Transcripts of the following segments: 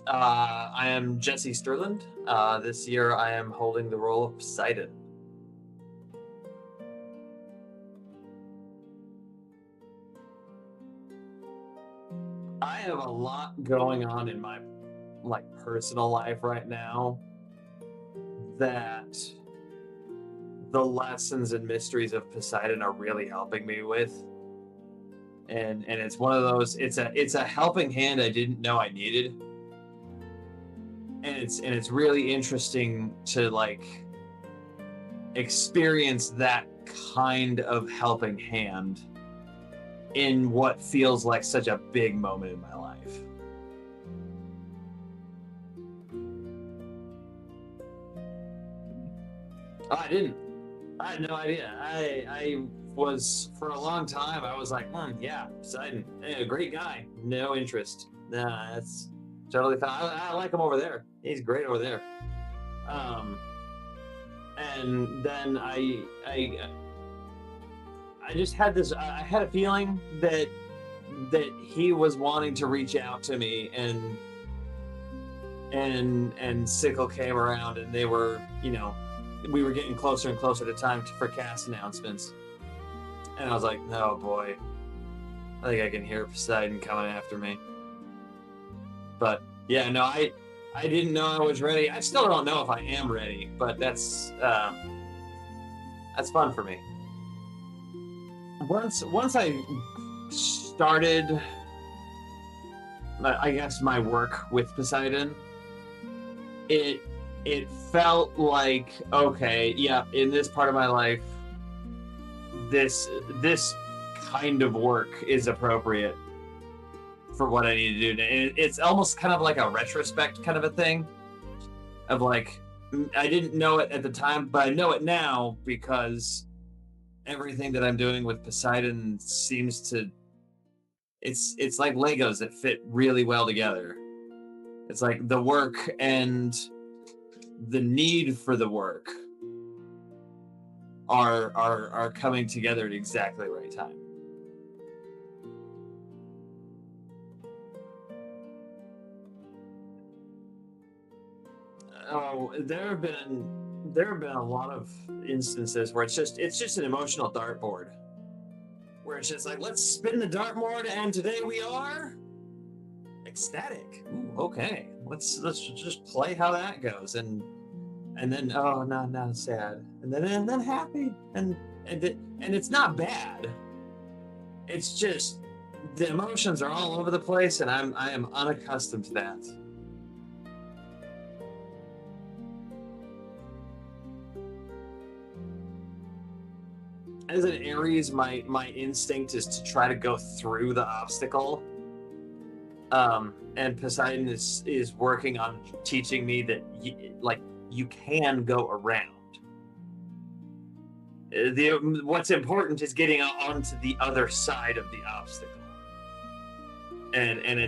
I am Jesse Sterland. This year I am holding the role of Poseidon. I have a lot going on in my personal life right now that the lessons and mysteries of Poseidon are really helping me with. And it's one of those it's a helping hand I didn't know I needed. And it's really interesting to experience that kind of helping hand in what feels like such a big moment in my life. Oh, I didn't. I had no idea. I was for a long time. I was like, yeah, Poseidon, a great guy. No interest. Nah, that's totally fine. I like him over there. He's great over there. Um, and then I just had this. I had a feeling that he was wanting to reach out to me, and Sickle came around, and they were, we were getting closer and closer to time for cast announcements, and I was like, oh boy, I think I can hear Poseidon coming after me. But yeah, no, I didn't know I was ready. I still don't know if I am ready, but that's fun for me. Once I started, I guess, my work with Poseidon, it felt like, okay, yeah, in this part of my life, this kind of work is appropriate for what I need to do. And it's almost kind of like a retrospect kind of a thing of like, I didn't know it at the time, but I know it now because everything that I'm doing with Poseidon seems to, it's like Legos that fit really well together. It's like the work and the need for the work are coming together at exactly the right time. Oh, there have been a lot of instances where it's just an emotional dartboard, where it's just like, let's spin the dartboard, and today we are ecstatic. Ooh, okay, let's just play how that goes, and then, oh, no, sad, and then happy, and it's not bad. It's just the emotions are all over the place, and I am unaccustomed to that. As an Aries, my instinct is to try to go through the obstacle. And Poseidon is working on teaching me that you can go around. What's important is getting onto the other side of the obstacle. And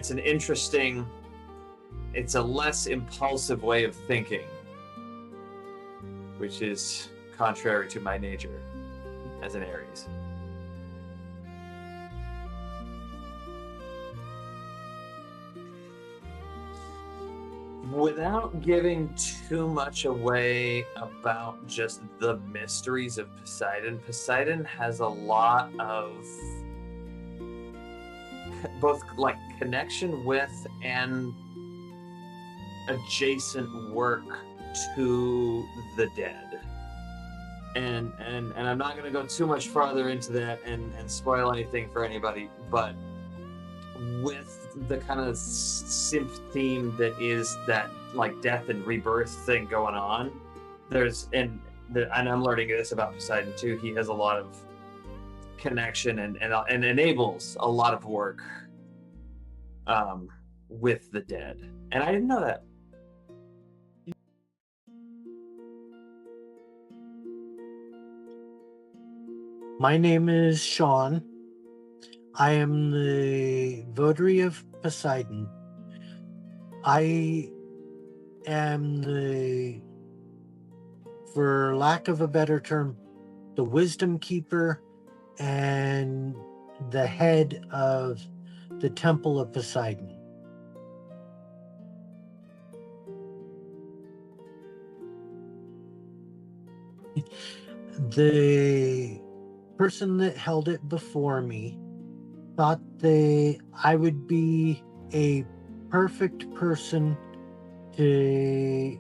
it's a less impulsive way of thinking, which is contrary to my nature as an Aries. Without giving too much away about just the mysteries of Poseidon, Poseidon has a lot of both connection with and adjacent work to the dead. And I'm not going to go too much farther into that and spoil anything for anybody, but with the kind of synth theme that is that death and rebirth thing going on, and I'm learning this about Poseidon too. He has a lot of connection and enables a lot of work with the dead, and I didn't know that. My name is Sean. I am the votary of Poseidon. I am for lack of a better term, the wisdom keeper and the head of the Temple of Poseidon. The person that held it before me thought I would be a perfect person to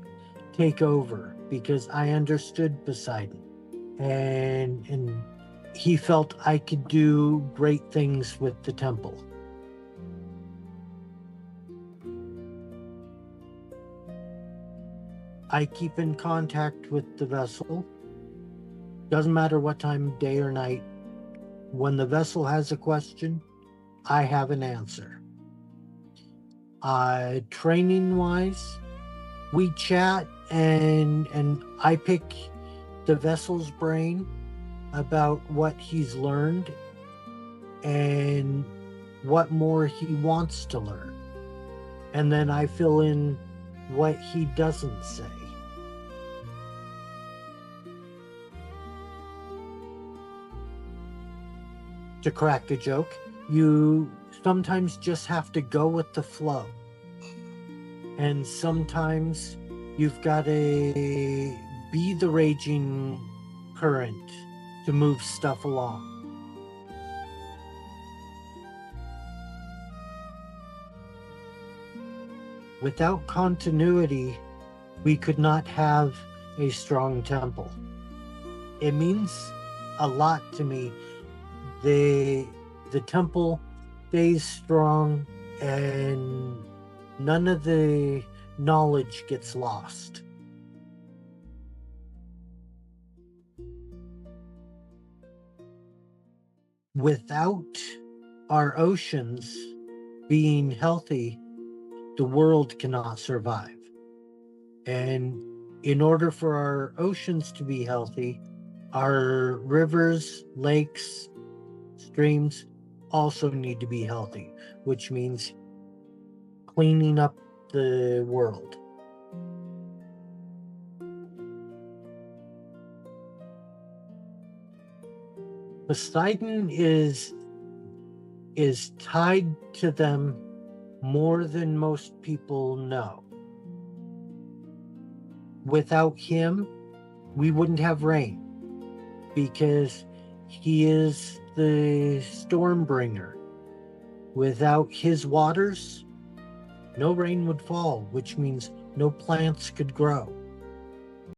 take over because I understood Poseidon, and he felt I could do great things with the temple. I keep in contact with the vessel. Doesn't matter what time of day or night. When the vessel has a question, I have an answer. Training wise, we chat and I pick the vessel's brain about what he's learned and what more he wants to learn. And then I fill in what he doesn't say. To crack a joke, you sometimes just have to go with the flow. And sometimes you've got to be the raging current to move stuff along. Without continuity, we could not have a strong temple. It means a lot to me. The temple stays strong and none of the knowledge gets lost. Without our oceans being healthy, the world cannot survive. And in order for our oceans to be healthy, our rivers, lakes, streams also need to be healthy, which means cleaning up the world. Poseidon is tied to them more than most people know. Without him, we wouldn't have rain because he is the storm bringer. Without his waters, no rain would fall, which means no plants could grow.